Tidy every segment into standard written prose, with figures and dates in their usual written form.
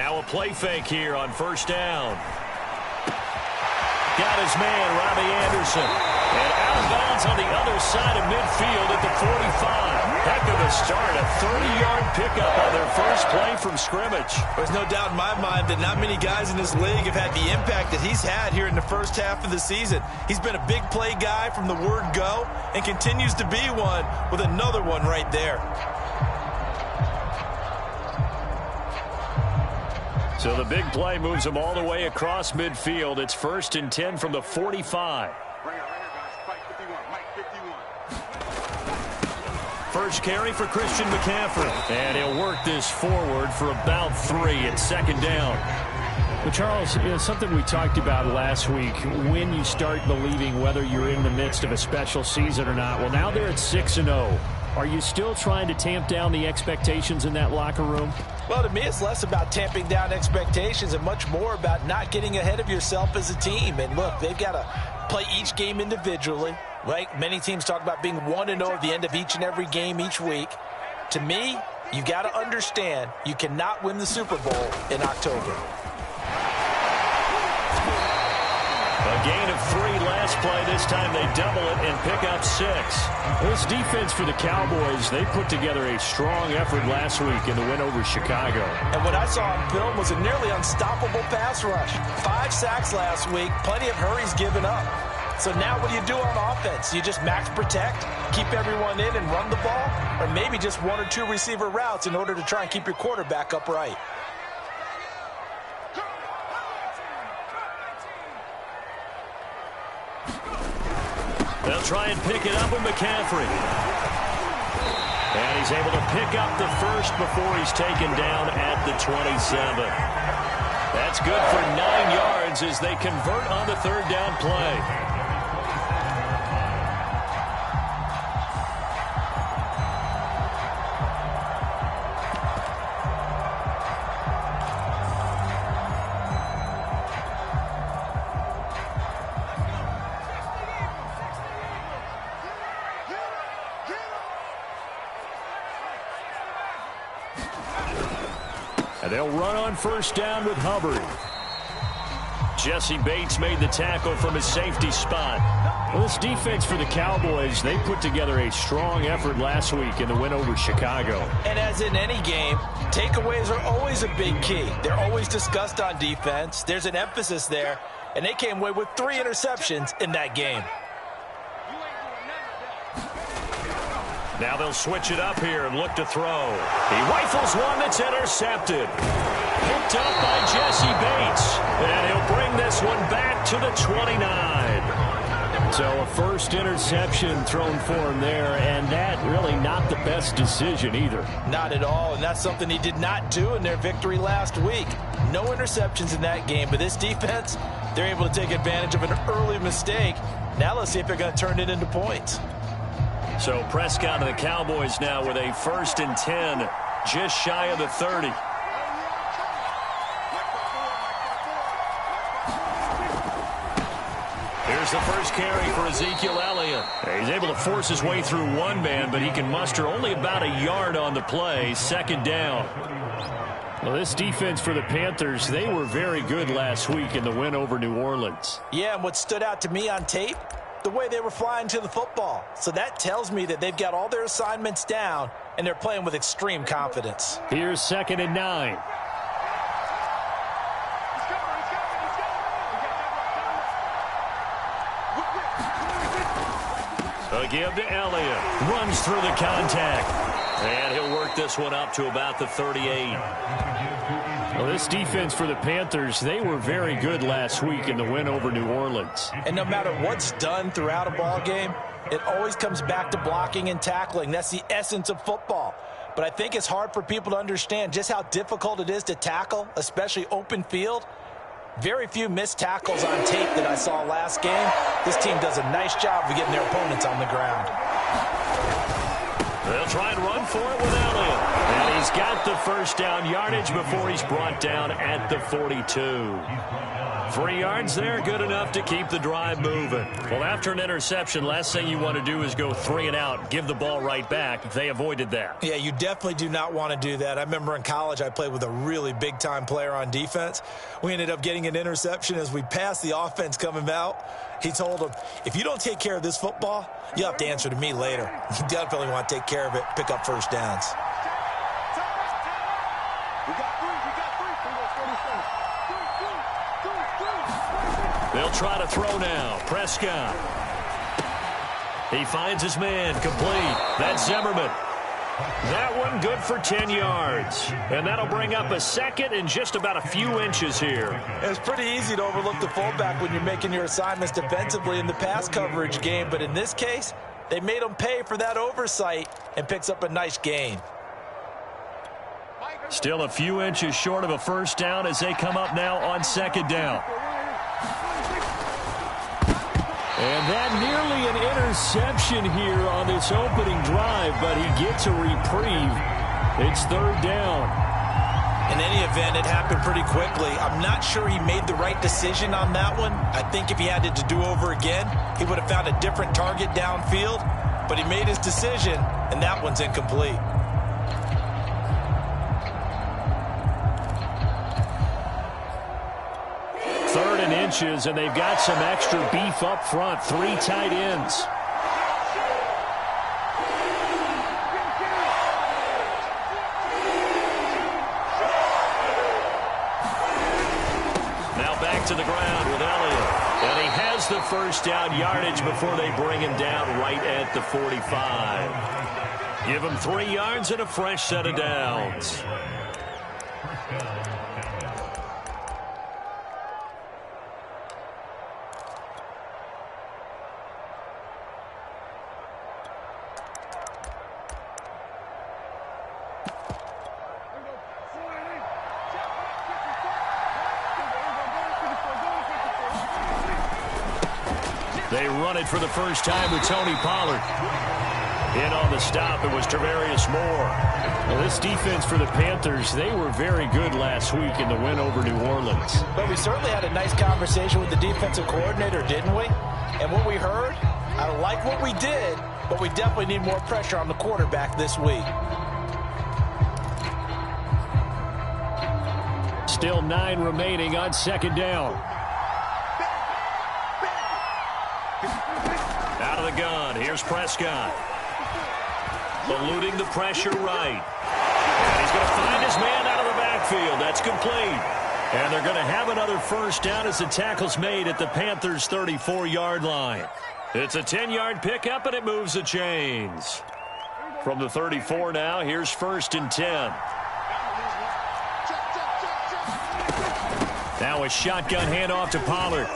Now a play fake here on first down. Got his man, Robbie Anderson. And out of bounds on the other side of midfield at the 45. Heck of a start, a 30-yard pickup on their first play from scrimmage. There's no doubt in my mind that not many guys in this league have had the impact that he's had here in the first half of the season. He's been a big play guy from the word go and continues to be one with another one right there. So the big play moves them all the way across midfield. It's 1st and 10 from the 45. First carry for Christian McCaffrey. And he'll work this forward for about 3 at 2nd down. But Charles, something we talked about last week, when you start believing whether you're in the midst of a special season or not. Well, now they're at 6-0. Are you still trying to tamp down the expectations in that locker room? Well, to me, it's less about tamping down expectations and much more about not getting ahead of yourself as a team. And look, they've got to play each game individually, right? Many teams talk about being 1-0 at the end of each and every game each week. To me, you got to understand you cannot win the Super Bowl in October. A gain of 3 last play. This time they double it and pick up 6. This defense for the Cowboys, they put together a strong effort last week in the win over Chicago. And what I saw on film was a nearly unstoppable pass rush. 5 sacks last week, plenty of hurries given up. So now what do you do on offense? You just max protect, keep everyone in and run the ball, or maybe just 1 or 2 receiver routes in order to try and keep your quarterback upright. They'll try and pick it up with McCaffrey. And he's able to pick up the first before he's taken down at the 27. That's good for 9 yards as they convert on the 3rd down play. And they'll run on first down with Hubbard. Jesse Bates made the tackle from his safety spot. Well, this defense for the Cowboys, they put together a strong effort last week in the win over Chicago. And as in any game, takeaways are always a big key. They're always discussed on defense. There's an emphasis there, and they came away with 3 interceptions in that game. Now they'll switch it up here and look to throw. He rifles one that's intercepted. Picked up by Jesse Bates. And he'll bring this one back to the 29. So a first interception thrown for him there, and that really not the best decision either. Not at all, and that's something he did not do in their victory last week. No interceptions in that game, but this defense, they're able to take advantage of an early mistake. Now let's see if they're going to turn it into points. So Prescott and the Cowboys now with a 1st and 10, just shy of the 30. Here's the first carry for Ezekiel Elliott. He's able to force his way through one man, but he can muster only about a yard on the play. 2nd down. Well, this defense for the Panthers, they were very good last week in the win over New Orleans. Yeah, and what stood out to me on tape, the way they were flying to the football. So that tells me that they've got all their assignments down, and they're playing with extreme confidence. Here's 2nd and 9. A give to Elliott. Runs through the contact. And he'll work this one up to about the 38. Well, this defense for the Panthers, they were very good last week in the win over New Orleans. And no matter what's done throughout a ball game, it always comes back to blocking and tackling. That's the essence of football. But I think it's hard for people to understand just how difficult it is to tackle, especially open field. Very few missed tackles on tape that I saw last game. This team does a nice job of getting their opponents on the ground. They'll try and run for it with Elliott. And He's got the first down yardage before he's brought down at the 42. 3 yards there, good enough to keep the drive moving. Well, after an interception, last thing you want to do is go 3 and out, give the ball right back. They avoided that. Yeah, you definitely do not want to do that. I remember in college I played with a really big-time player on defense. We ended up getting an interception as we passed the offense coming out. He told him, if you don't take care of this football, you'll have to answer to me later. You definitely want to take care of it, pick up first downs. They'll try to throw now. Prescott. He finds his man complete. That's Zimmerman. That one good for 10 yards. And that'll bring up a second and just about a few inches here. It's pretty easy to overlook the fullback when you're making your assignments defensively in the pass coverage game. But in this case, they made him pay for that oversight and picks up a nice gain. Still a few inches short of a first down as they come up now on second down. And that nearly an interception here on this opening drive, but he gets a reprieve. It's third down. In any event, it happened pretty quickly. I'm not sure he made the right decision on that one. I think if he had to do over again, he would have found a different target downfield. But he made his decision, and that one's incomplete. Third and inches, and they've got some extra beef up front. 3 tight ends. Now back to the ground with Elliott. And he has the first down yardage before they bring him down right at the 45. Give him 3 yards and a fresh set of downs. They run it for the first time with Tony Pollard. In on the stop, it was Tarvarius Moore. Well, this defense for the Panthers, they were very good last week in the win over New Orleans. But we certainly had a nice conversation with the defensive coordinator, didn't we? And what we heard, I like what we did, but we definitely need more pressure on the quarterback this week. Still 9 remaining on second down. Out of the gun, here's Prescott. Eluding the pressure right. And he's going to find his man out of the backfield. That's complete. And they're going to have another first down as the tackle's made at the Panthers' 34-yard line. It's a 10-yard pickup, and it moves the chains. From the 34 now, here's first and 10. Now a shotgun handoff to Pollard.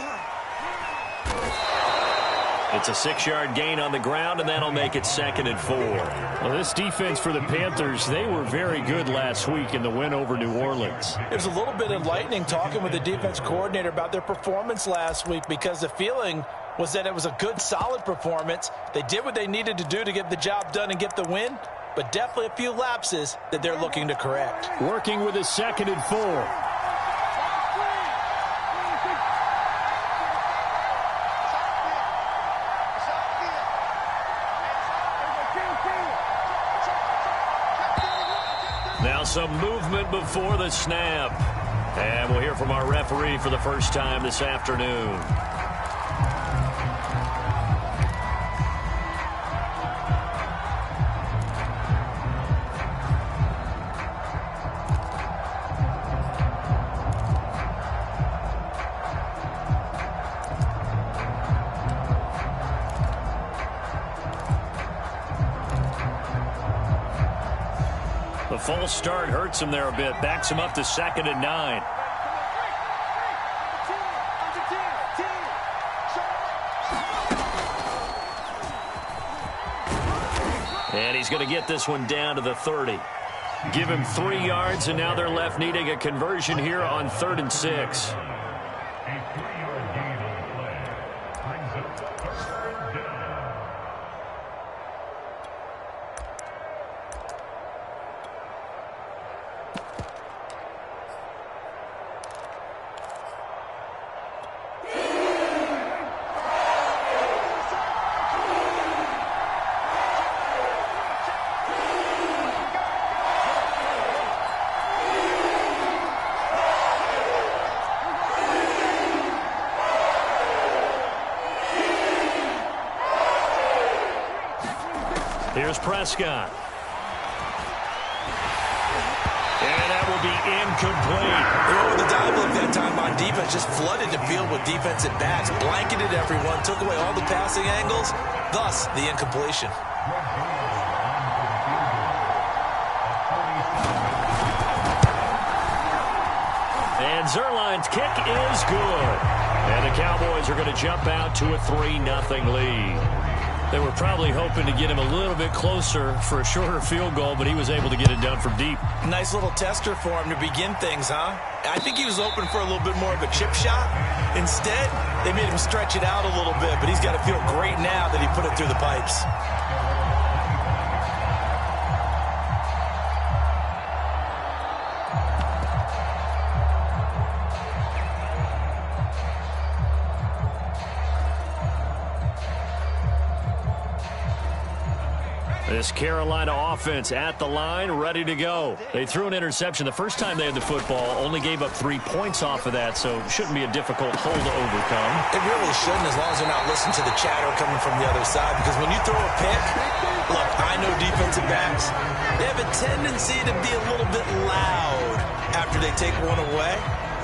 It's a 6-yard gain on the ground, and that'll make it second and 4. Well, this defense for the Panthers, they were very good last week in the win over New Orleans. It was a little bit enlightening talking with the defense coordinator about their performance last week because the feeling was that it was a good, solid performance. They did what they needed to do to get the job done and get the win, but definitely a few lapses that they're looking to correct. Working with a second and 4. Now some movement before the snap. And we'll hear from our referee for the first time this afternoon. The false start hurts him there a bit. Backs him up to second and 9. And he's going to get this one down to the 30. Give him 3 yards, and now they're left needing a conversion here on 3rd and 6. goes Prescott. And that will be incomplete. They went with the dive look that time on defense, just flooded the field with defensive backs, blanketed everyone, took away all the passing angles, thus the incompletion. And Zuerlein's kick is good. And the Cowboys are going to jump out to a 3-0 lead. They were probably hoping to get him a little bit closer for a shorter field goal, but he was able to get it done from deep. Nice little tester for him to begin things, huh? I think he was open for a little bit more of a chip shot. Instead, they made him stretch it out a little bit, but he's got to feel great now that he put it through the pipes. This Carolina offense at the line, ready to go. They threw an interception the first time they had the football, only gave up 3 points off of that, so it shouldn't be a difficult hole to overcome. It really shouldn't, as long as they're not listening to the chatter coming from the other side, because when you throw a pick, look, I know defensive backs, they have a tendency to be a little bit loud after they take one away,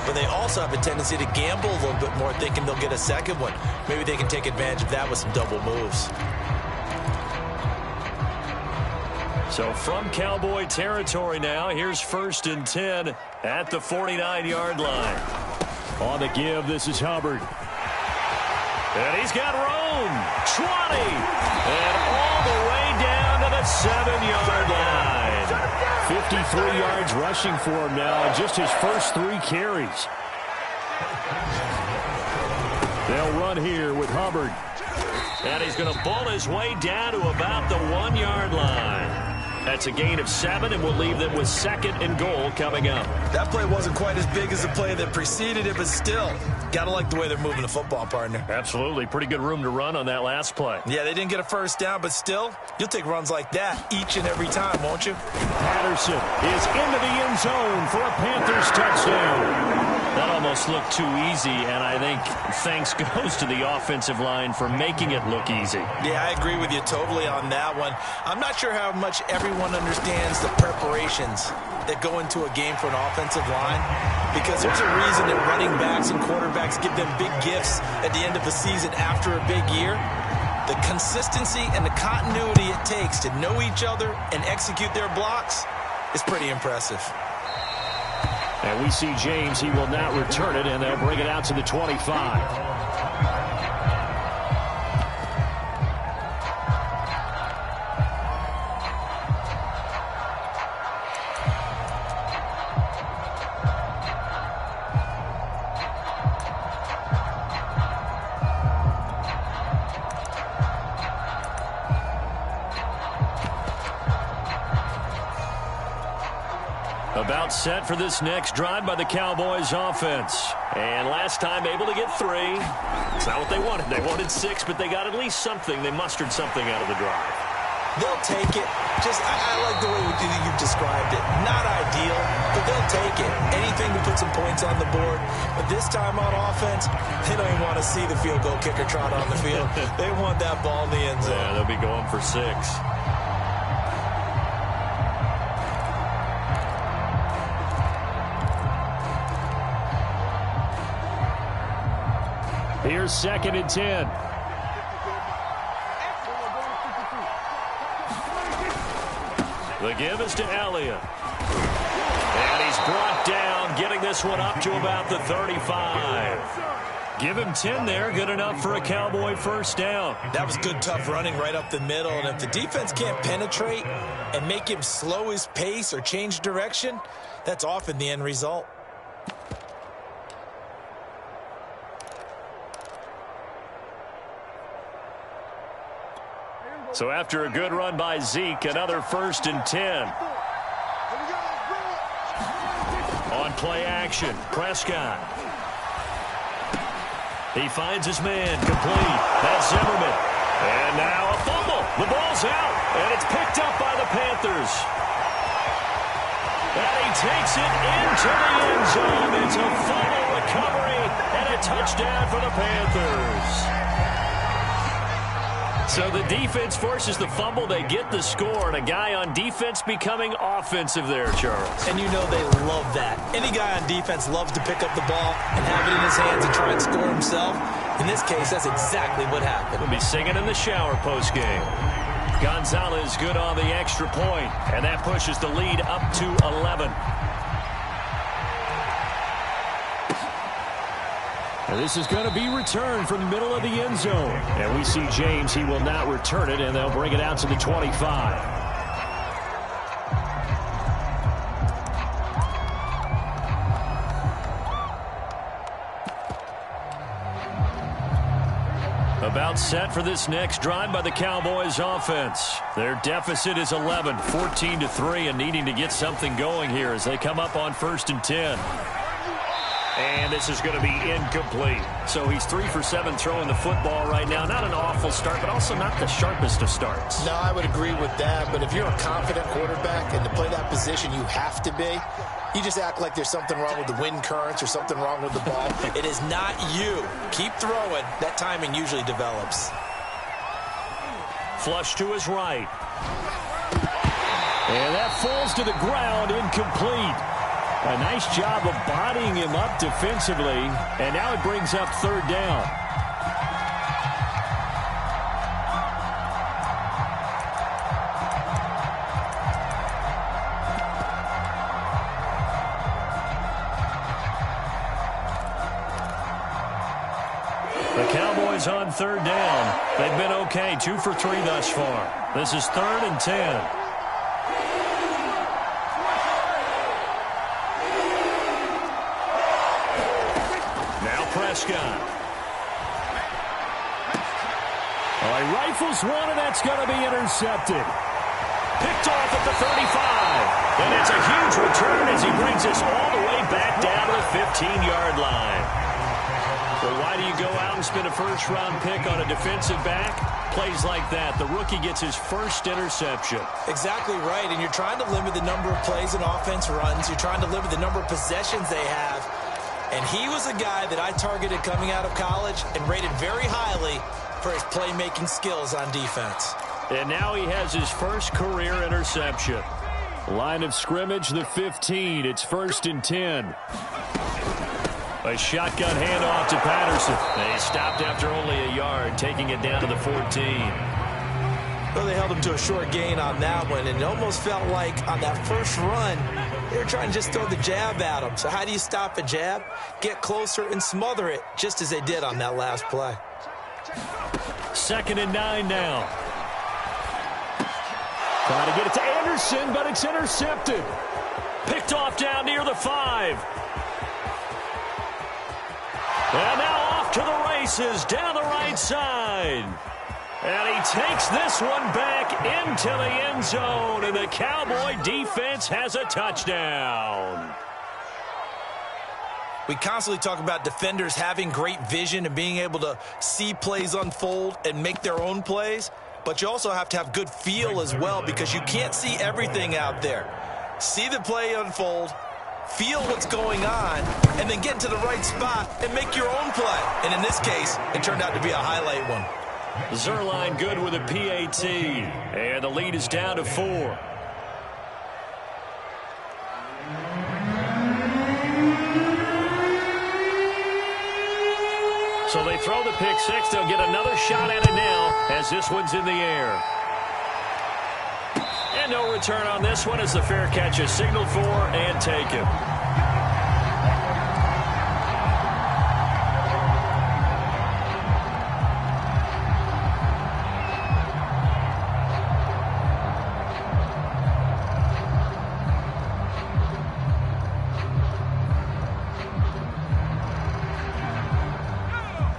but they also have a tendency to gamble a little bit more, thinking they'll get a second one. Maybe they can take advantage of that with some double moves. So from Cowboy territory now, here's 1st and 10 at the 49-yard line. On the give, this is Hubbard. And he's got room. 20. And all the way down to the 7-yard line. 53 yards rushing for him now in just his first 3 carries. They'll run here with Hubbard. And he's going to bull his way down to about the 1-yard line. That's a gain of 7, and we'll leave them with 2nd and goal coming up. That play wasn't quite as big as the play that preceded it, but still, got to like the way they're moving the football, partner. Absolutely. Pretty good room to run on that last play. Yeah, they didn't get a first down, but still, you'll take runs like that each and every time, won't you? Patterson is into the end zone for a Panthers touchdown. That almost looked too easy, and I think thanks goes to the offensive line for making it look easy. Yeah, I agree with you totally on that one. I'm not sure how much everyone understands the preparations that go into a game for an offensive line, because there's a reason that running backs and quarterbacks give them big gifts at the end of the season after a big year. The consistency and the continuity it takes to know each other and execute their blocks is pretty impressive. And we see James. He will not return it, and they'll bring it out to the 25. About set for this next drive by the Cowboys offense. And last time able to get 3. It's not what they wanted. They wanted 6, but they got at least something. They mustered something out of the drive. They'll take it. I like the way you've described it. Not ideal, but they'll take it. Anything to put some points on the board. But this time on offense, they don't even want to see the field goal kicker trot on the field. They want that ball in the end zone. Yeah, they'll be going for 6. Here's 2nd and 10. The give is to Elliott. And he's brought down, getting this one up to about the 35. Give him 10 there, good enough for a Cowboy first down. That was good, tough running right up the middle. And if the defense can't penetrate and make him slow his pace or change direction, that's often the end result. So after a good run by Zeke, another 1st and 10. On play action, Prescott. He finds his man, complete. That's Zimmerman. And now a fumble. The ball's out, and it's picked up by the Panthers. And he takes it into the end zone. It's a fumble recovery and a touchdown for the Panthers. So the defense forces the fumble. They get the score, and a guy on defense becoming offensive there, Charles. And you know they love that. Any guy on defense loves to pick up the ball and have it in his hands and try and score himself. In this case, that's exactly what happened. We'll be singing in the shower postgame. Gonzalez good on the extra point, and that pushes the lead up to 11. And this is going to be returned from the middle of the end zone. And we see James, he will not return it, and they'll bring it out to the 25. About set for this next drive by the Cowboys offense. Their deficit is 11, 14-3, and needing to get something going here as they come up on 1st and 10. And this is going to be incomplete. So he's 3 for 7 throwing the football right now. Not an awful start, but also not the sharpest of starts. No, I would agree with that. But if you're a confident quarterback and to play that position, you have to be. You just act like there's something wrong with the wind currents or something wrong with the ball. It is not you. Keep throwing. That timing usually develops. Flush to his right. And that falls to the ground, incomplete. A nice job of bodying him up defensively, and now it brings up 3rd down. The Cowboys on 3rd down. They've been okay, 2 for 3 thus far. This is 3rd and 10. Prescott. Oh, he rifles one, and that's going to be intercepted. Picked off at the 35. And it's a huge return as he brings us all the way back down to the 15-yard line. Well, why do you go out and spend a first-round pick on a defensive back? Plays like that. The rookie gets his first interception. Exactly right, and you're trying to limit the number of plays an offense runs. You're trying to limit the number of possessions they have. And he was a guy that I targeted coming out of college and rated very highly for his playmaking skills on defense. And now he has his first career interception. Line of scrimmage, the 15. It's 1st and 10. A shotgun handoff to Patterson. They stopped after only a yard, taking it down to the 14. Well, they held him to a short gain on that one, and it almost felt like on that first run, they were trying to just throw the jab at him. So how do you stop a jab? Get closer and smother it, just as they did on that last play. 2nd and 9 now. Trying to get it to Anderson, but it's intercepted. Picked off down near the 5. And now off to the races down the right side. And he takes this one back into the end zone, and the Cowboy defense has a touchdown. We constantly talk about defenders having great vision and being able to see plays unfold and make their own plays, but you also have to have good feel as well because you can't see everything out there. See the play unfold, feel what's going on, and then get into the right spot and make your own play. And in this case, it turned out to be a highlight one. Zuerlein good with a PAT, and the lead is down to 4. So they throw the pick 6. They'll get another shot at it now as this one's in the air. And no return on this one as the fair catch is signaled for and taken.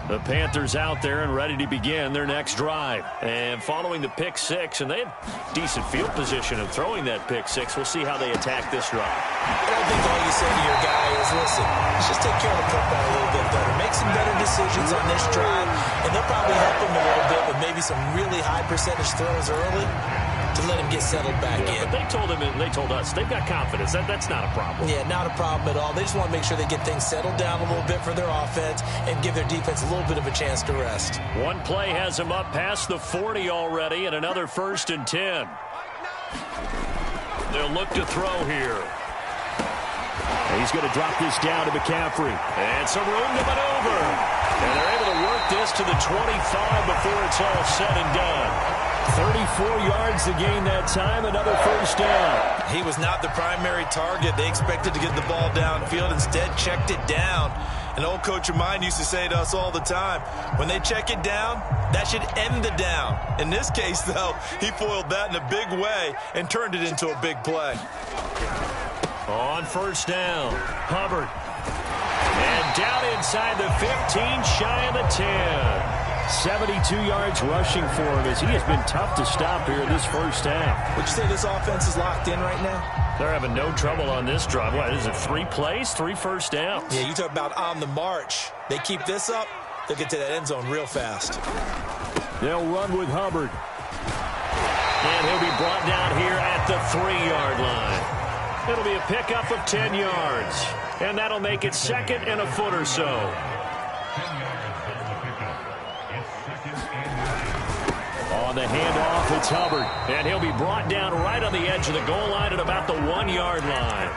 The Panthers out there and ready to begin their next drive. And following the pick 6, and they had decent field position of throwing that pick 6. We'll see how they attack this drive. I think all you say to your guy is, listen, let's just take care of the football a little bit better. Make some better decisions on this drive, and they'll probably help him a little bit with maybe some really high percentage throws early. to let him get settled back in. But they told us they've got confidence. That's not a problem. Yeah, not a problem at all. They just want to make sure they get things settled down a little bit for their offense and give their defense a little bit of a chance to rest. One play has them up past the 40 already, and another 1st and 10. They'll look to throw here. He's going to drop this down to McCaffrey. And some room to maneuver. And they're able to work this to the 25 before it's all said and done. 34 yards to gain that time, another 1st down. He was not the primary target. They expected to get the ball downfield, instead checked it down. An old coach of mine used to say to us all the time, when they check it down, that should end the down. In this case, though, he foiled that in a big way and turned it into a big play. On 1st down, Hubbard. And down inside the 15, shy of the 10. 72 yards rushing for him as he has been tough to stop here in this 1st half. Would you say this offense is locked in right now? They're having no trouble on this drive. What is it, 3 plays, 3 first downs? Yeah, you talk about on the march. They keep this up, they'll get to that end zone real fast. They'll run with Hubbard. And he'll be brought down here at the 3-yard line. It'll be a pickup of 10 yards. And that'll make it 2nd and a foot or so. On the handoff, it's Hubbard. And he'll be brought down right on the edge of the goal line at about the 1-yard line.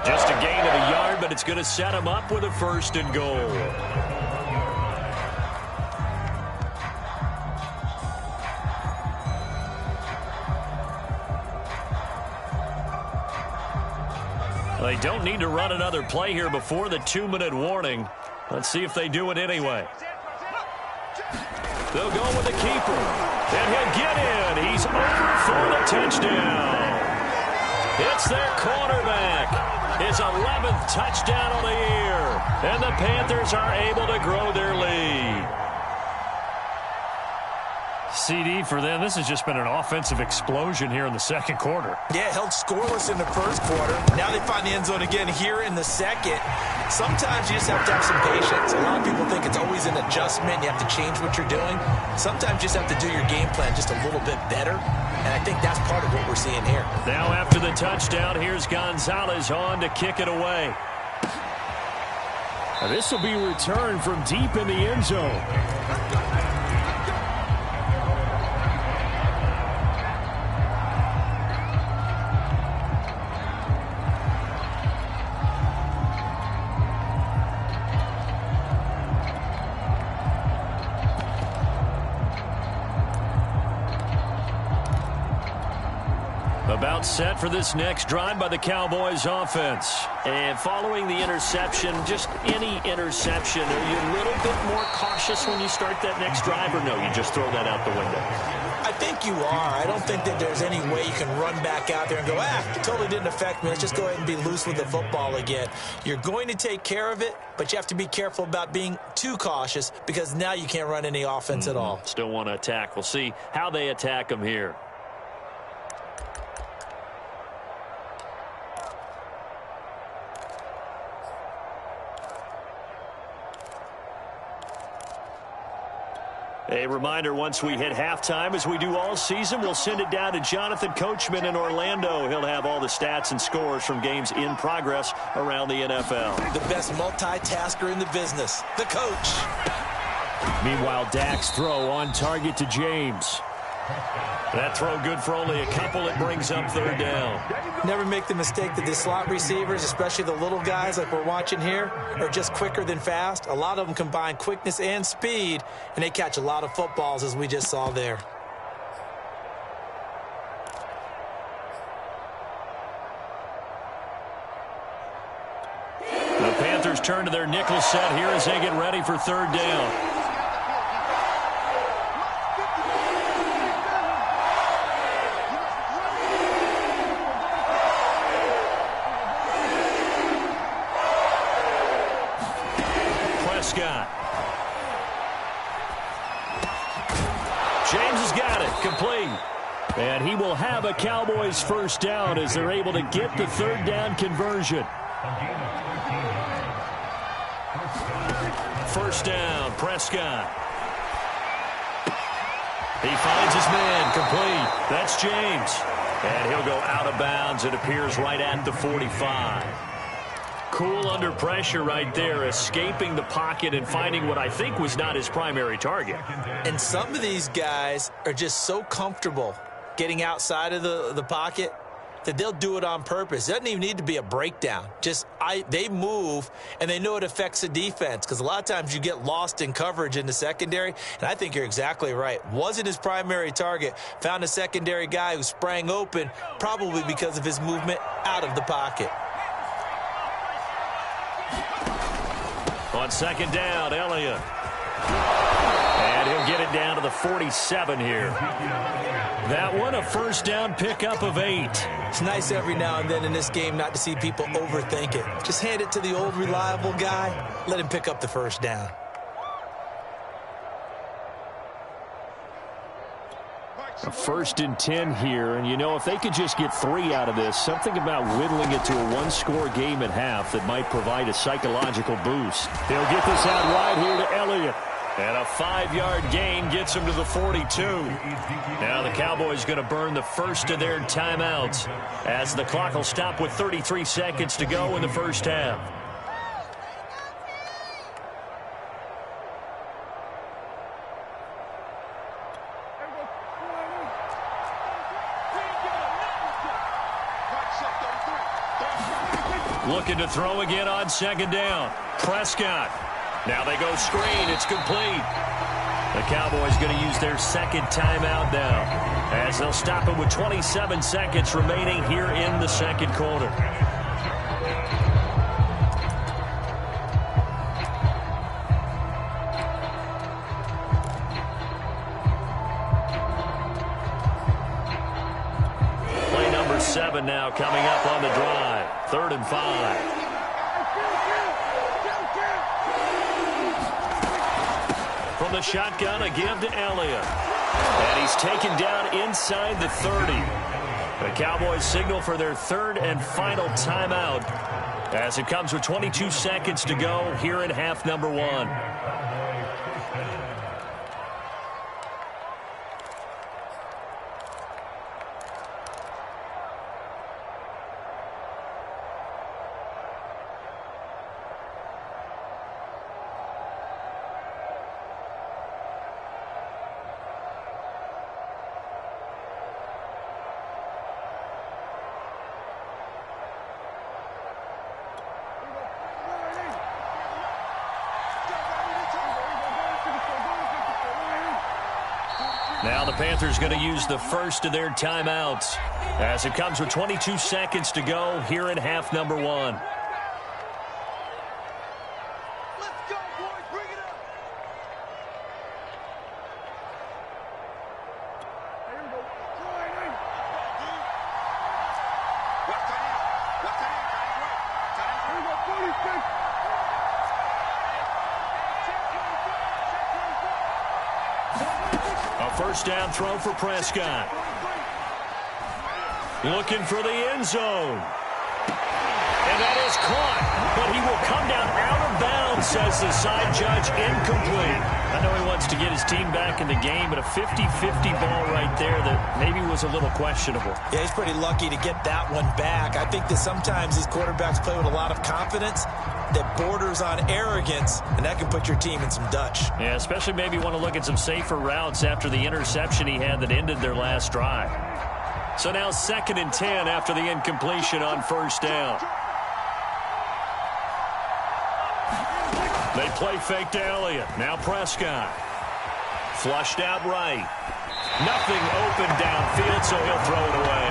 Just a gain of a yard, but it's going to set him up with a 1st and goal. They don't need to run another play here before the 2-minute warning. Let's see if they do it anyway. They'll go with the keeper. And he'll get in. He's over for the touchdown. It's their quarterback. His 11th touchdown of the year. And the Panthers are able to grow their lead. CD for them. This has just been an offensive explosion here in the 2nd quarter. Yeah, held scoreless in the 1st quarter. Now they find the end zone again here in the 2nd. Sometimes you just have to have some patience. A lot of people think it's always an adjustment. You have to change what you're doing. Sometimes you just have to do your game plan just a little bit better. And I think that's part of what we're seeing here. Now after the touchdown, here's Gonzalez on to kick it away. Now this will be returned from deep in the end zone. About set for this next drive by the Cowboys offense. And following the interception, just any interception, are you a little bit more cautious when you start that next drive, or no, you just throw that out the window? I think you are. I don't think that there's any way you can run back out there and go, it totally didn't affect me. Let's just go ahead and be loose with the football again. You're going to take care of it, but you have to be careful about being too cautious because now you can't run any offense at all. Still want to attack. We'll see how they attack them here. A reminder, once we hit halftime, as we do all season, we'll send it down to Jonathan Coachman in Orlando. He'll have all the stats and scores from games in progress around the NFL. The best multitasker in the business, the coach. Meanwhile, Dak's throw on target to James. That throw good for only a couple. It brings up 3rd down. Never make the mistake that the slot receivers, especially the little guys like we're watching here, are just quicker than fast. A lot of them combine quickness and speed, and they catch a lot of footballs, as we just saw there. The Panthers turn to their nickel set here as they get ready for 3rd down. James has got it, complete. And he will have a Cowboys 1st down as they're able to get the 3rd down conversion. 1st down, Prescott. He finds his man, complete. That's James. And he'll go out of bounds. It appears right at the 45. Cool under pressure right there, escaping the pocket and finding what I think was not his primary target. And some of these guys are just so comfortable getting outside of the pocket that they'll do it on purpose. It doesn't even need to be a breakdown. They move, and they know it affects the defense, because a lot of times you get lost in coverage in the secondary, and I think you're exactly right. Wasn't his primary target. Found a secondary guy who sprang open, probably because of his movement out of the pocket. On second down, Elliott. And he'll get it down to the 47 here. That one, a first down pickup of 8. It's nice every now and then in this game not to see people overthink it. Just hand it to the old reliable guy. Let him pick up the first down. A 1st and 10 here, and if they could just get 3 out of this, something about whittling it to a one-score game at half that might provide a psychological boost. They'll get this out wide here to Elliott. And a 5-yard gain gets him to the 42. Now the Cowboys going to burn the first of their timeouts as the clock will stop with 33 seconds to go in the first half. Looking to throw again on second down. Prescott. Now they go screen. It's complete. The Cowboys going to use their second timeout now as they'll stop it with 27 seconds remaining here in the second quarter. Play number 7 now coming up on the drive. 3rd and 5. From the shotgun, a give to Elliott. And he's taken down inside the 30. The Cowboys signal for their 3rd and final timeout as it comes with 22 seconds to go here in half number 1. Now the Panthers going to use the first of their timeouts as it comes with 22 seconds to go here in half number 1. Let's go, boys. Bring it up. A first down throw for Prescott. Looking for the end zone. And that is caught, but he will come down out of bounds, says the side judge, incomplete. I know he wants to get his team back in the game, but a 50-50 ball right there that maybe was a little questionable. Yeah, he's pretty lucky to get that one back. I think that sometimes these quarterbacks play with a lot of confidence that borders on arrogance, and that can put your team in some Dutch. Yeah, especially maybe want to look at some safer routes after the interception he had that ended their last drive. So now 2nd and 10 after the incompletion on first down. They play fake to Elliott. Now Prescott. Flushed out right. Nothing open downfield, so he'll throw it away.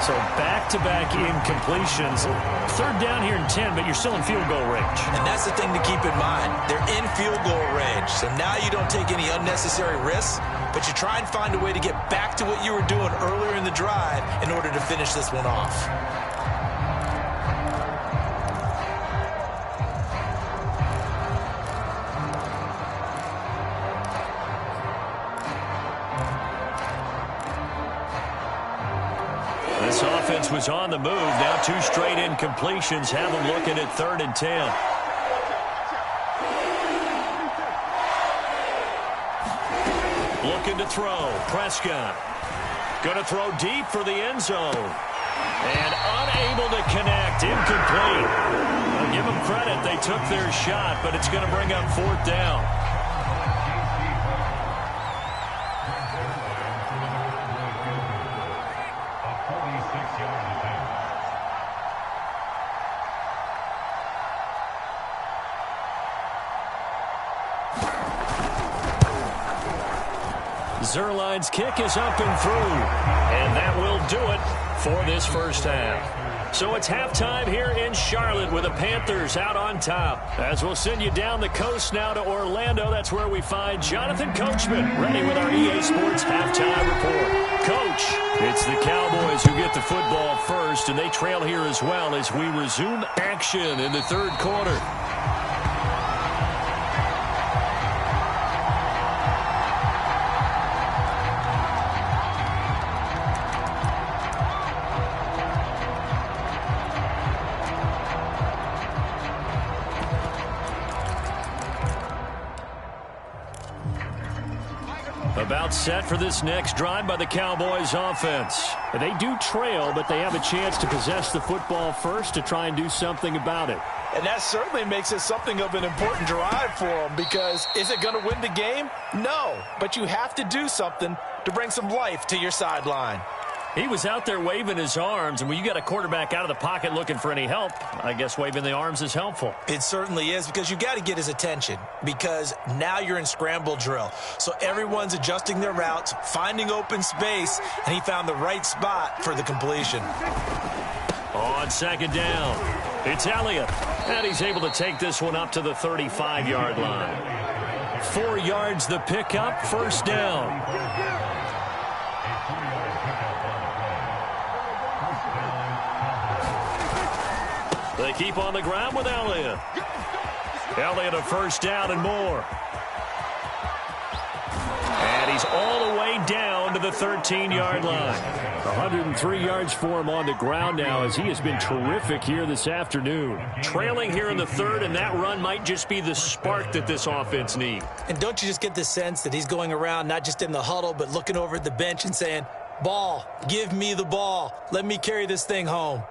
So back-to-back incompletions. 3rd down here and 10, but you're still in field goal range. And that's the thing to keep in mind. They're in field goal range, so now you don't take any unnecessary risks, but you try and find a way to get back to what you were doing earlier in the drive in order to finish this one off. This offense was on the move. Now 2 straight incompletions have them looking at 3rd and 10. looking to throw. Prescott going to throw deep for the end zone. And unable to connect. Incomplete. I'll give them credit. They took their shot, but it's going to bring up fourth down. Zuerlein's kick is up and through. And that will do it for this first half. So it's halftime here in Charlotte with the Panthers out on top. As we'll send you down the coast now to Orlando, that's where we find Jonathan Coachman ready with our EA Sports Halftime Report. Coach, it's the Cowboys who get the football first, and they trail here as well as we resume action in the third quarter. About set for this next drive by the Cowboys offense. They do trail, but they have a chance to possess the football first to try and do something about it. And that certainly makes it something of an important drive for them, because is it going to win the game? No, but you have to do something to bring some life to your sideline. He was out there waving his arms, and when you got a quarterback out of the pocket looking for any help, I guess waving the arms is helpful. It certainly is, because you got to get his attention, because now you're in scramble drill. So everyone's adjusting their routes, finding open space, and he found the right spot for the completion. On second down, it's Elliott, and he's able to take this one up to the 35-yard line. 4 yards the pickup, first down. They keep on the ground with Elliott. Elliott a first down and more. And he's all the way down to the 13-yard line. 103 yards for him on the ground now, as he has been terrific here this afternoon. Trailing here in the third, and that run might just be the spark that this offense needs. And don't you just get the sense that he's going around not just in the huddle, but looking over at the bench and saying, ball, give me the ball. Let me carry this thing home.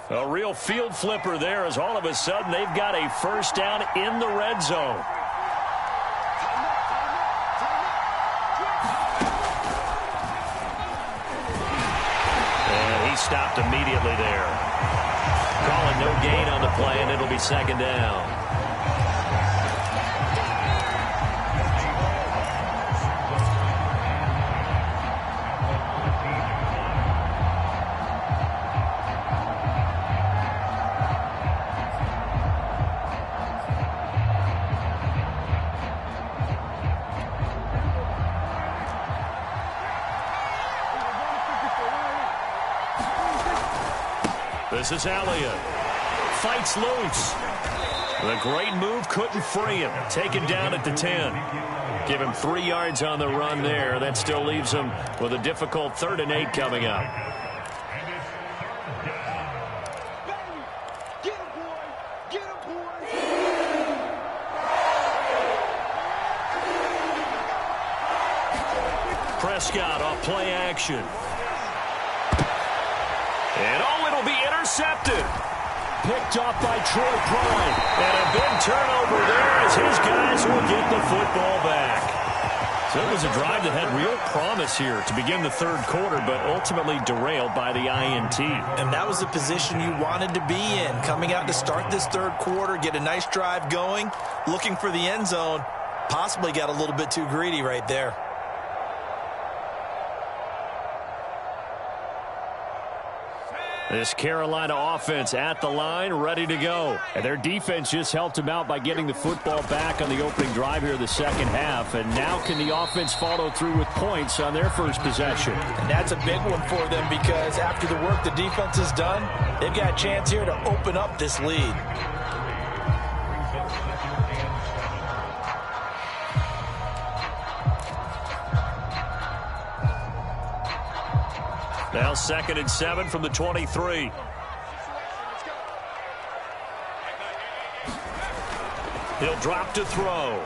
A real field flipper there, as all of a sudden they've got a first down in the red zone. And he stopped immediately there. Calling no gain on the play, and it'll be second down. This is Elliott. Fights loose. The great move couldn't free him. Taken down at the 10. Give him 3 yards on the run there. That still leaves him with a difficult 3rd and 8 coming up. Get him, boy! Get him, boy! Prescott off play action. And it'll be intercepted. Picked off by Troy Prime. And a big turnover there as his guys will get the football back. So it was a drive that had real promise here to begin the third quarter, but ultimately derailed by the INT. And that was the position you wanted to be in. Coming out to start this third quarter, get a nice drive going, looking for the end zone. Possibly got a little bit too greedy right there. This Carolina offense at the line, ready to go. And their defense just helped them out by getting the football back on the opening drive here in the second half. And now can the offense follow through with points on their first possession? And that's a big one for them, because after the work the defense has done, they've got a chance here to open up this lead. Now 2nd and 7 from the 23. He'll drop to throw.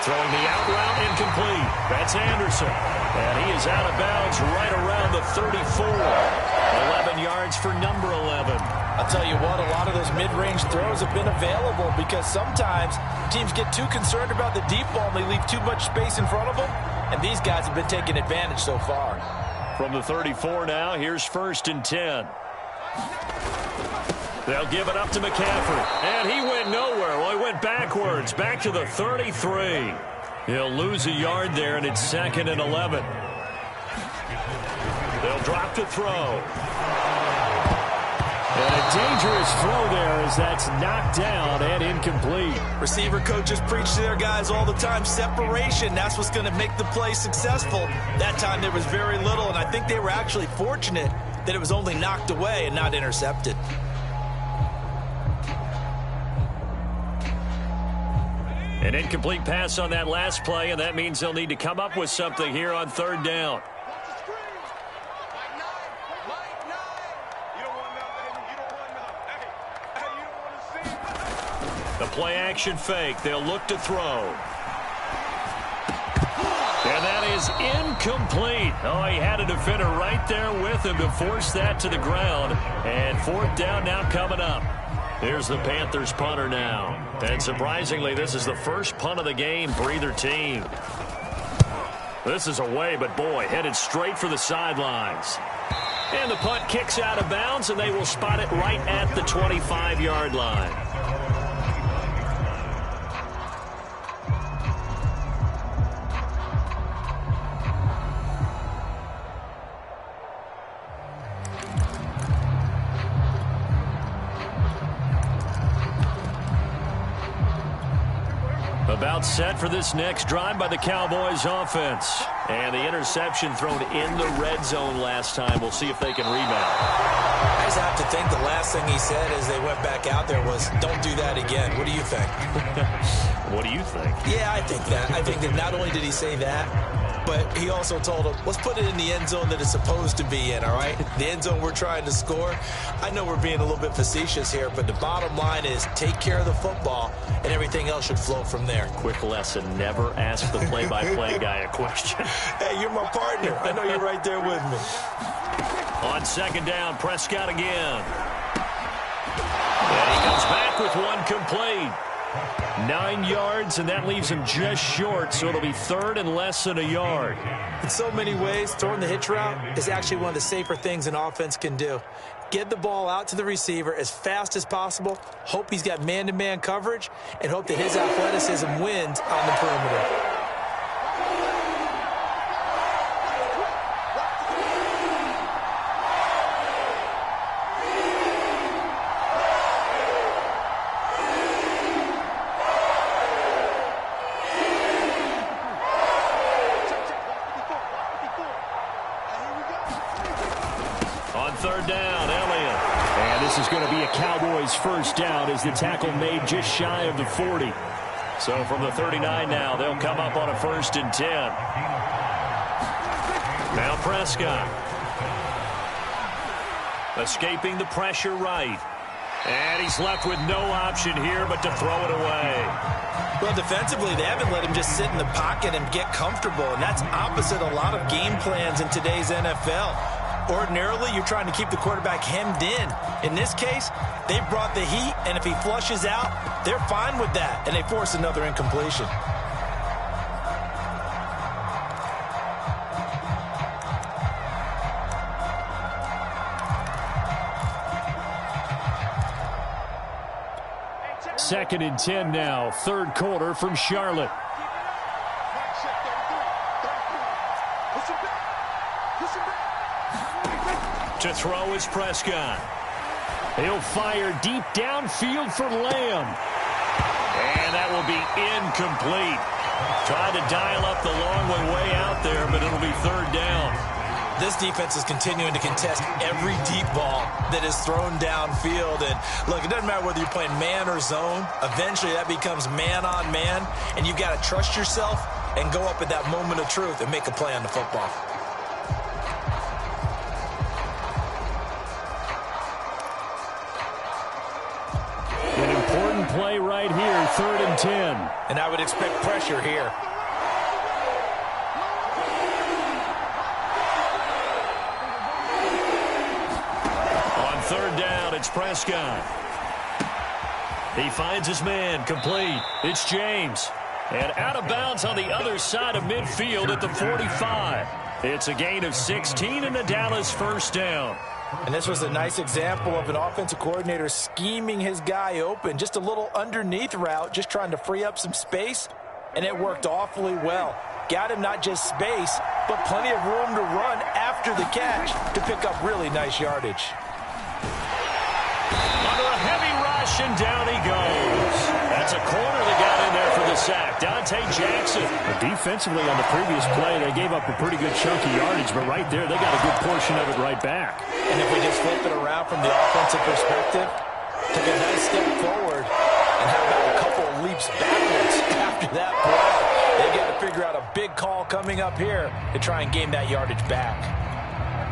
Throwing the out route incomplete. That's Anderson. And he is out of bounds right around the 34. 11 yards for number 11. I'll tell you what, a lot of those mid-range throws have been available because sometimes teams get too concerned about the deep ball and they leave too much space in front of them. And these guys have been taking advantage so far. From the 34 now, here's 1st and 10. They'll give it up to McCaffrey. And he went nowhere. Well, he went backwards, back to the 33. He'll lose a yard there, and it's 2nd and 11. They'll drop to throw. And a dangerous throw there as that's knocked down and incomplete. Receiver coaches preach to their guys all the time. Separation, that's what's going to make the play successful. That time there was very little, and I think they were actually fortunate that it was only knocked away and not intercepted. An incomplete pass on that last play, and that means they'll need to come up with something here on 3rd down. The play action fake. They'll look to throw. And that is incomplete. Oh, he had a defender right there with him to force that to the ground. And 4th down now coming up. Here's the Panthers punter now. And surprisingly, this is the first punt of the game for either team. This is away, but boy, headed straight for the sidelines. And the punt kicks out of bounds, and they will spot it right at the 25-yard line. About set for this next drive by the Cowboys offense. And the interception thrown in the red zone last time. We'll see if they can rebound. I just have to think the last thing he said as they went back out there was, don't do that again. What do you think? What do you think? Yeah, I think that. I think that not only did he say that, but he also told them, let's put it in the end zone that it's supposed to be in, all right? The end zone we're trying to score. I know we're being a little bit facetious here, but the bottom line is take care of the football, and everything else should flow from there. Quick lesson, never ask the play-by-play guy a question. Hey, you're my partner. I know you're right there with me. On 2nd down, Prescott again. And he comes back with one complete. 9 yards, and that leaves him just short, so it'll be 3rd and less than a yard. In so many ways, throwing the hitch route is actually one of the safer things an offense can do. Get the ball out to the receiver as fast as possible, hope he's got man-to-man coverage, and hope that his athleticism wins on the perimeter. Cowboys 1st down as the tackle made just shy of the 40. So from the 39 now, they'll come up on a 1st and 10. Now Prescott. Escaping the pressure right. And he's left with no option here but to throw it away. Well, defensively, they haven't let him just sit in the pocket and get comfortable, and that's opposite a lot of game plans in today's NFL. Ordinarily, you're trying to keep the quarterback hemmed in. In this case, they brought the heat, and if he flushes out, they're fine with that, and they force another incompletion. Second and 10 now, 3rd quarter from Charlotte. To throw is Prescott. He'll fire deep downfield for Lamb. And that will be incomplete. Tried to dial up the long one way out there, but it'll be 3rd down. This defense is continuing to contest every deep ball that is thrown downfield. And, look, it doesn't matter whether you're playing man or zone. Eventually, that becomes man-on-man, and you've got to trust yourself and go up at that moment of truth and make a play on the football. play right here, 3rd and 10. And I would expect pressure here. On 3rd down, it's Prescott. He finds his man, complete. It's James. And out of bounds on the other side of midfield at the 45. It's a gain of 16 and a Dallas 1st down. And this was a nice example of an offensive coordinator scheming his guy open. Just a little underneath route, just trying to free up some space, and it worked awfully well. Got him not just space, but plenty of room to run after the catch to pick up really nice yardage. Under a heavy rush, and down he goes. That's a corner that got in there for the sack. Dante Jackson. Defensively on the previous play, they gave up a pretty good chunk of yardage, but right there, they got a good portion of it right back. And if we just flip it around from the offensive perspective, took a nice step forward, and how about a couple of leaps backwards after that play? They got to figure out a big call coming up here to try and gain that yardage back.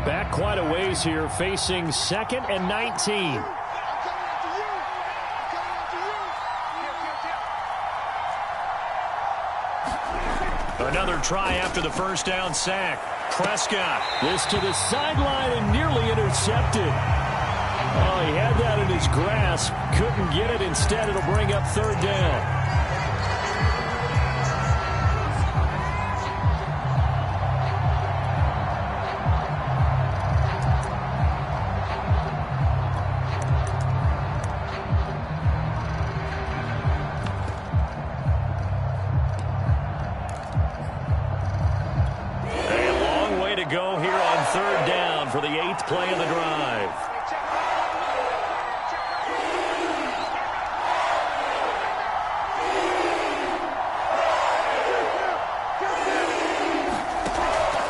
Back quite a ways here, facing 2nd and 19. Another try after the 1st down sack. Prescott. This to the sideline and nearly intercepted. Oh, he had that in his grasp. Couldn't get it. Instead, it'll bring up 3rd down. Go here on 3rd down for the 8th play of the drive.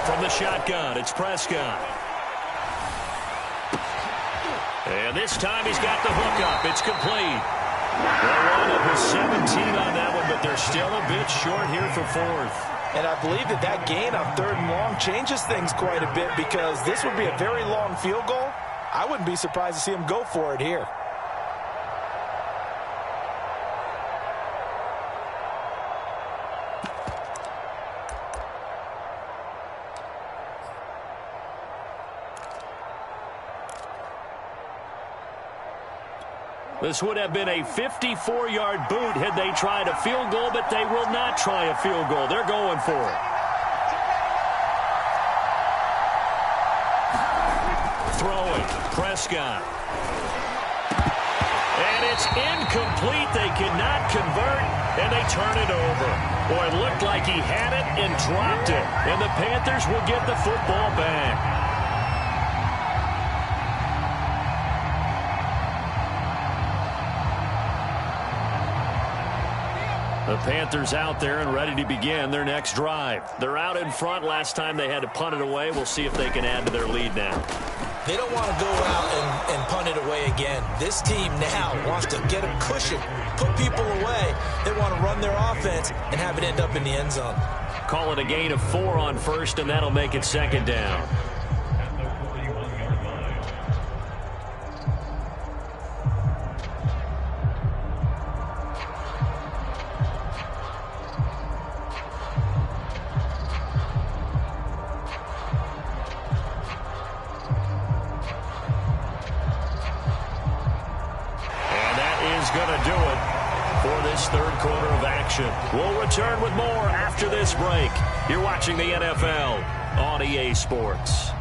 From the shotgun, it's Prescott. And this time he's got the hook up. It's complete. They're on up with 17 on that one, but they're still a bit short here for 4th. And I believe that gain on 3rd and long changes things quite a bit, because this would be a very long field goal. I wouldn't be surprised to see him go for it here. This would have been a 54-yard boot had they tried a field goal, but they will not try a field goal. They're going for it. Throwing, Prescott. And it's incomplete. They cannot convert, and they turn it over. Boy, it looked like he had it and dropped it, and the Panthers will get the football back. The Panthers out there and ready to begin their next drive. They're out in front. Last time they had to punt it away. We'll see if they can add to their lead now. They don't want to go out and punt it away again. This team now wants to get a cushion, put people away. They want to run their offense and have it end up in the end zone. Call it a gain of 4 on 1st, and that'll make it 2nd down. Going to do it for this 3rd quarter of action. We'll return with more after this break. You're watching the NFL on EA Sports.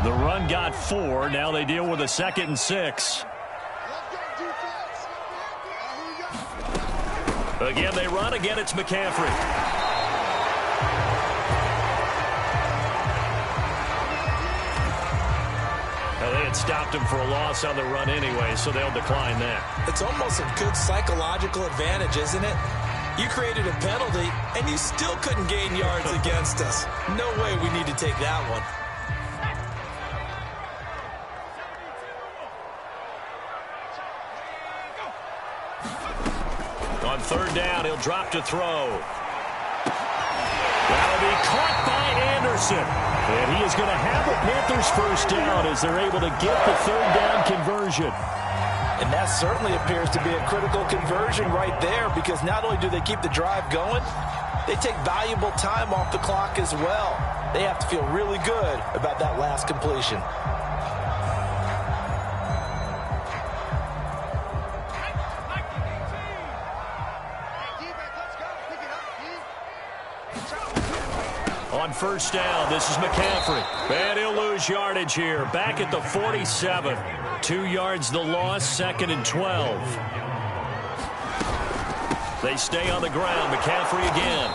The run got 4. Now they deal with a 2nd and 6. Again, they run. Again, it's McCaffrey. Well, they had stopped him for a loss on the run anyway, so they'll decline that. It's almost a good psychological advantage, isn't it? You created a penalty, and you still couldn't gain yards against us. No way we need to take that one. On third down, he'll drop to throw. That'll be caught by Anderson. And he is going to have a Panthers first down as they're able to get the third down conversion. And that certainly appears to be a critical conversion right there, because not only do they keep the drive going, they take valuable time off the clock as well. They have to feel really good about that last completion. On first down, this is McCaffrey. And he'll lose yardage here. Back at the 47. 2 yards the loss, 2nd and 12. They stay on the ground. McCaffrey again.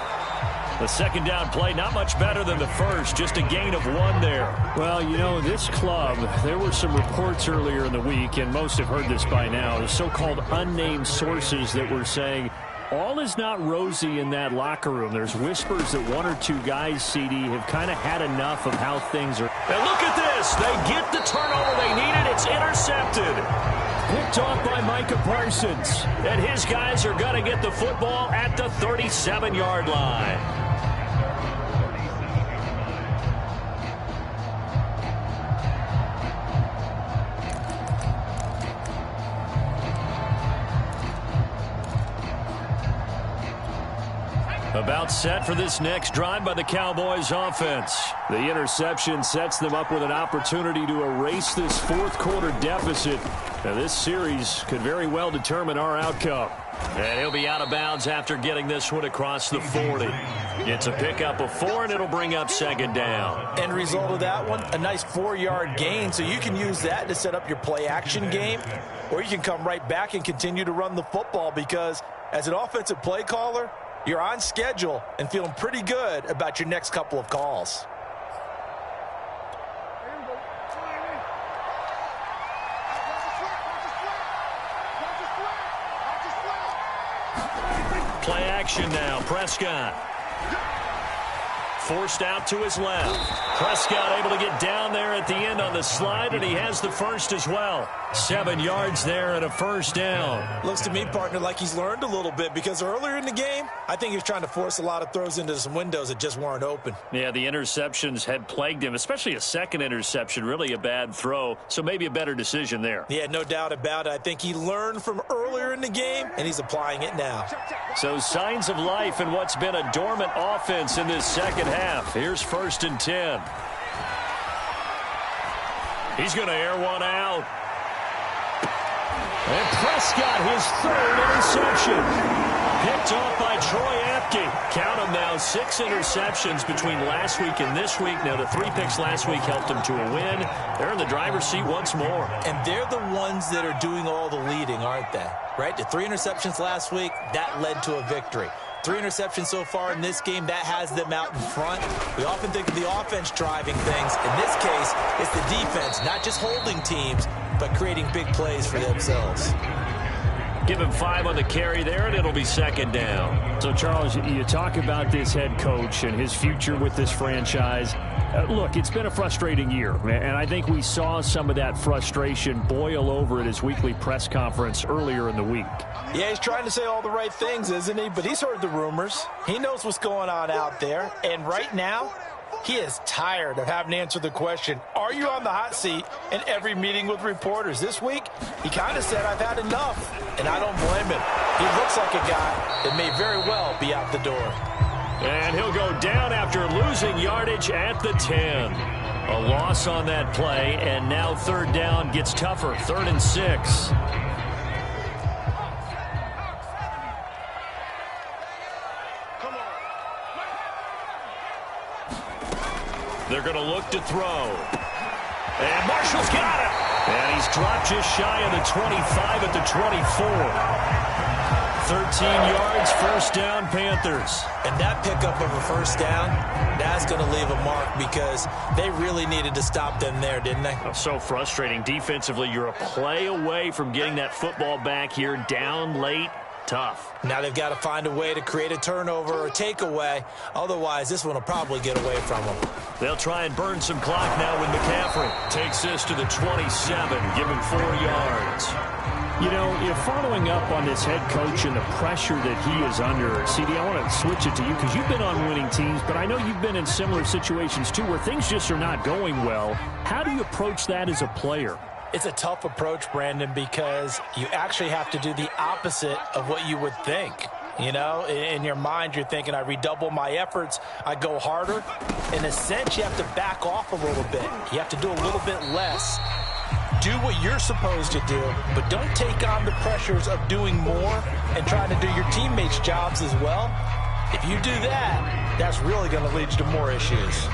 The second down play, not much better than the first. Just a gain of 1 there. Well, you know, this club, there were some reports earlier in the week, and most have heard this by now, the so-called unnamed sources that were saying all is not rosy in that locker room. There's whispers that 1 or 2 guys, CD, have kind of had enough of how things are. And look at this. They get the turnover they needed. It's intercepted. Picked off by Micah Parsons. And his guys are going to get the football at the 37-yard line. About set for this next drive by the Cowboys offense. The interception sets them up with an opportunity to erase this fourth-quarter deficit. Now, this series could very well determine our outcome. And he'll be out of bounds after getting this one across the 40. It's a pickup of 4, and it'll bring up 2nd down. End result of that one, a nice 4-yard gain. So you can use that to set up your play-action game, or you can come right back and continue to run the football, because as an offensive play caller, you're on schedule and feeling pretty good about your next couple of calls. Play action now. Prescott. Forced out to his left. Prescott able to get down there at the end on the slide, and he has the first as well. 7 yards there and a first down. Looks to me, partner, like he's learned a little bit, because earlier in the game, I think he was trying to force a lot of throws into some windows that just weren't open. Yeah, the interceptions had plagued him, especially a second interception, really a bad throw, so maybe a better decision there. Yeah, no doubt about it. I think he learned from earlier in the game, and he's applying it now. So signs of life in what's been a dormant offense in this second half. Here's 1st and 10. He's going to air one out. And Prescott, his 3rd interception. Picked off by Troy Apke. Count them now, 6 interceptions between last week and this week. Now, the 3 picks last week helped them to a win. They're in the driver's seat once more. And they're the ones that are doing all the leading, aren't they? Right? The 3 interceptions last week, that led to a victory. 3 interceptions so far in this game, that has them out in front. We often think of the offense driving things. In this case, it's the defense, not just holding teams, but creating big plays for themselves. Give him 5 on the carry there, and it'll be 2nd down. So, Charles, you talk about this head coach and his future with this franchise. Look, it's been a frustrating year, and I think we saw some of that frustration boil over at his weekly press conference earlier in the week. Yeah, he's trying to say all the right things, isn't he? But he's heard the rumors. He knows what's going on out there. And right now, he is tired of having to answer the question, are you on the hot seat, in every meeting with reporters. This week, he kind of said, I've had enough, and I don't blame him. He looks like a guy that may very well be out the door. And he'll go down after losing yardage at the 10. A loss on that play, and now 3rd down gets tougher. 3rd and 6. They're going to look to throw. And Marshall's got it. And he's dropped just shy of the 25 at the 24. 13 yards, 1st down, Panthers. And that pickup of a 1st down, that's going to leave a mark, because they really needed to stop them there, didn't they? Oh, so frustrating. Defensively, you're a play away from getting that football back here, down late. Tough. Now they've got to find a way to create a turnover or a takeaway. Otherwise, this one will probably get away from them. They'll try and burn some clock now with McCaffrey. Takes this to the 27, give him 4 yards. You know, if following up on this head coach and the pressure that he is under, CD, I want to switch it to you because you've been on winning teams, but I know you've been in similar situations too where things just are not going well. How do you approach that as a player? It's a tough approach, Brandon, because you actually have to do the opposite of what you would think. You know, in your mind, you're thinking, I redouble my efforts, I go harder. In a sense, you have to back off a little bit. You have to do a little bit less. Do what you're supposed to do, but don't take on the pressures of doing more and trying to do your teammates' jobs as well. If you do that, that's really going to lead you to more issues.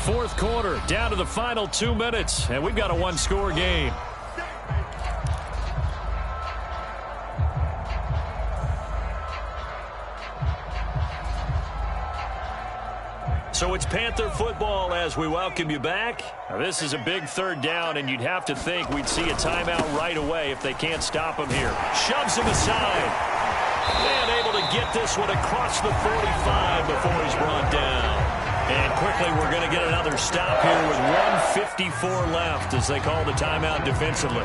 Fourth quarter, down to the final 2 minutes, and we've got a one-score game. So it's Panther football as we welcome you back. Now, this is a big third down, and you'd have to think we'd see a timeout right away if they can't stop him here. Shoves him aside. And able to get this one across the 45 before he's brought down. And quickly, we're going to get another stop here with 1:54 left as they call the timeout defensively.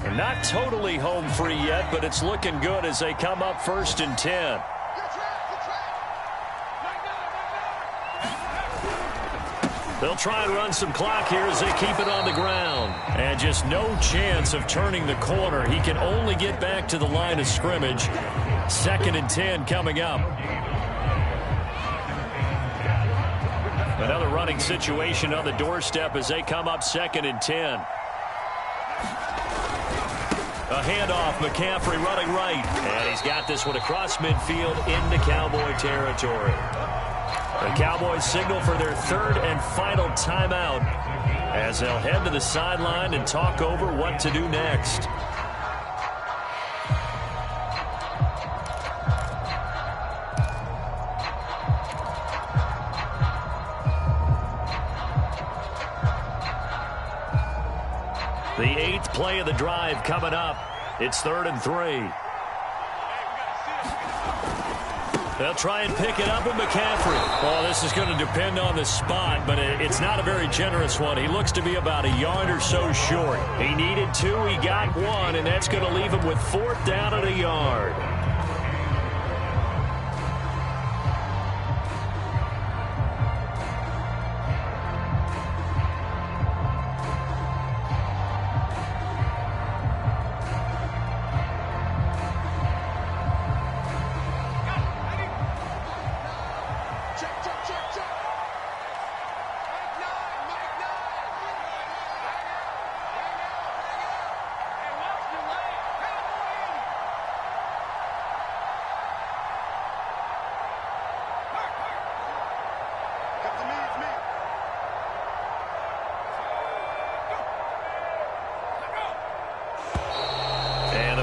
And not totally home free yet, but it's looking good as they come up 1st and 10. They'll try and run some clock here as they keep it on the ground. And just no chance of turning the corner. He can only get back to the line of scrimmage. 2nd and 10 coming up. Another running situation on the doorstep as they come up 2nd and 10. A handoff, McCaffrey running right. And he's got this one across midfield into Cowboy territory. The Cowboys signal for their 3rd and final timeout as they'll head to the sideline and talk over what to do next. The 8th play of the drive coming up. It's 3rd and 3. They'll try and pick it up with McCaffrey. Well, this is going to depend on the spot, but it's not a very generous one. He looks to be about a yard or so short. He needed 2, he got 1, and that's going to leave him with 4th down and a yard.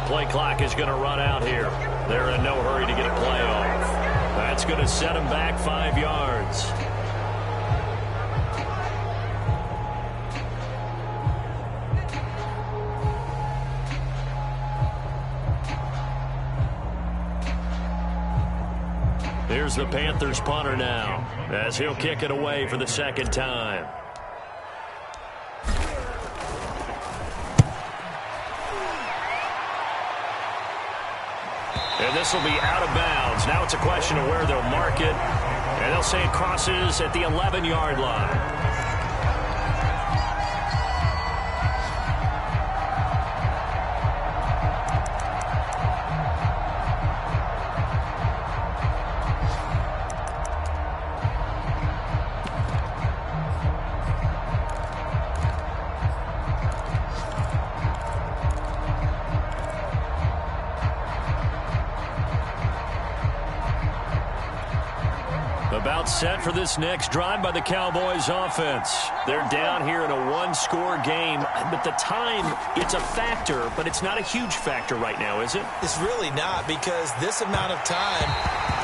Play clock is going to run out here. They're in no hurry to get a play off. That's going to set them back 5 yards. Here's the Panthers punter now as he'll kick it away for the 2nd time. And this will be out of bounds. Now it's a question of where they'll mark it. And they'll say it crosses at the 11-yard line. About set for this next drive by the Cowboys offense. They're down here in a one-score game, but the time, it's a factor, but it's not a huge factor right now, is it? It's really not, because this amount of time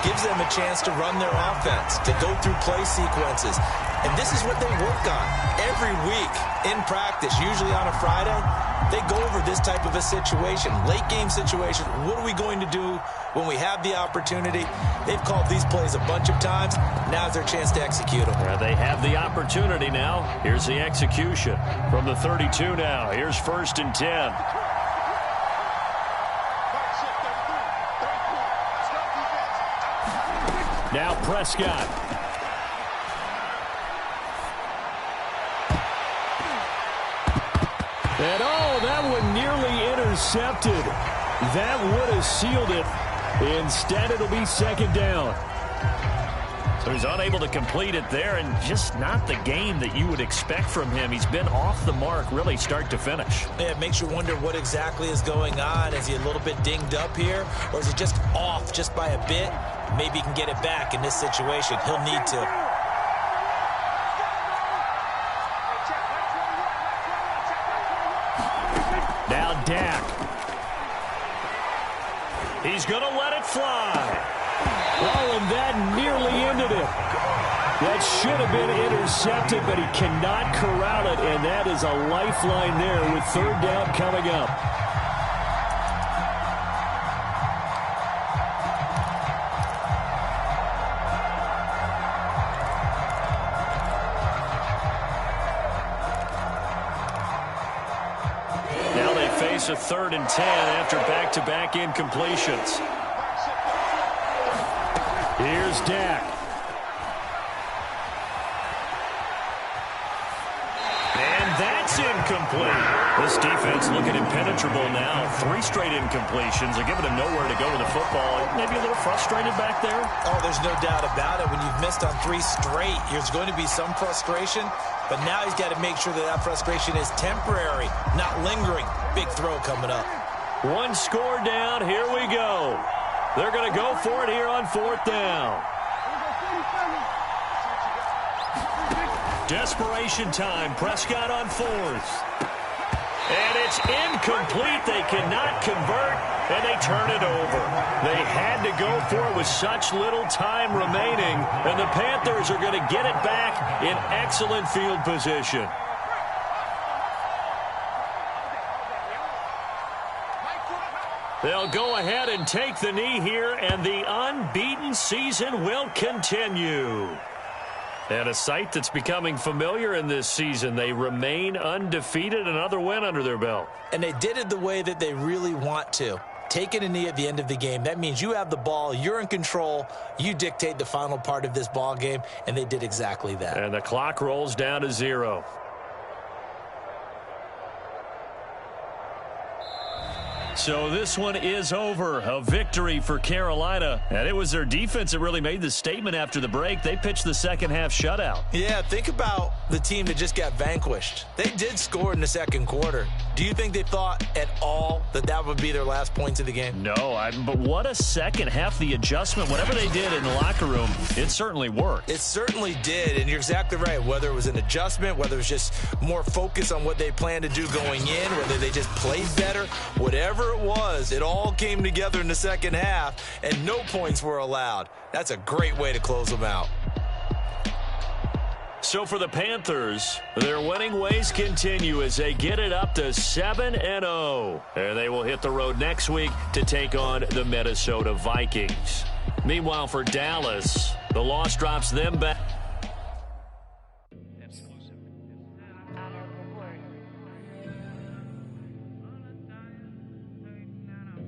gives them a chance to run their offense, to go through play sequences. And this is what they work on every week in practice, usually on a Friday. They go over this type of a situation, late game situation. What are we going to do when we have the opportunity? They've called these plays a bunch of times. Now's their chance to execute them. They have the opportunity now. Here's the execution from the 32 now. Here's 1st and 10. Now Prescott. And that one nearly intercepted. That would have sealed it. Instead, it'll be 2nd down. So he's unable to complete it there, and just not the game that you would expect from him. He's been off the mark, really, start to finish. Yeah, it makes you wonder what exactly is going on. Is he a little bit dinged up here, or is he just off just by a bit? Maybe he can get it back in this situation. He'll need to. Now Dak. He's going to let it fly. Oh, and that nearly ended it. That should have been intercepted, but he cannot corral it, and that is a lifeline there with 3rd down coming up. Now they face a 3rd and 10 after back-to-back incompletions. Here's Dak. And that's incomplete. This defense looking impenetrable now. 3 straight incompletions. They're giving him nowhere to go with the football. Maybe a little frustrated back there. Oh, there's no doubt about it. When you've missed on 3 straight, there's going to be some frustration. But now he's got to make sure that that frustration is temporary, not lingering. Big throw coming up. 1 score down. Here we go. They're going to go for it here on 4th down. Desperation time. Prescott on 4th. And it's incomplete. They cannot convert, and they turn it over. They had to go for it with such little time remaining, and the Panthers are going to get it back in excellent field position. They'll go ahead and take the knee here, and the unbeaten season will continue. And a sight that's becoming familiar in this season. They remain undefeated, another win under their belt. And they did it the way that they really want to. Taking a knee at the end of the game, that means you have the ball, you're in control, you dictate the final part of this ball game, and they did exactly that. And the clock rolls down to 0. So this one is over. A victory for Carolina. And it was their defense that really made the statement after the break. They pitched the second half shutout. Yeah, think about the team that just got vanquished. They did score in the 2nd quarter. Do you think they thought at all that that would be their last points of the game? No, but what a second half. The adjustment, whatever they did in the locker room, it certainly worked. It certainly did, and you're exactly right. Whether it was an adjustment, whether it was just more focus on what they planned to do going in, whether they just played better, whatever it was, it all came together in the second half, and no points were allowed. That's a great way to close them out. So for the Panthers, their winning ways continue as they get it up to 7-0. And they will hit the road next week to take on the Minnesota Vikings. Meanwhile, for Dallas, the loss drops them back.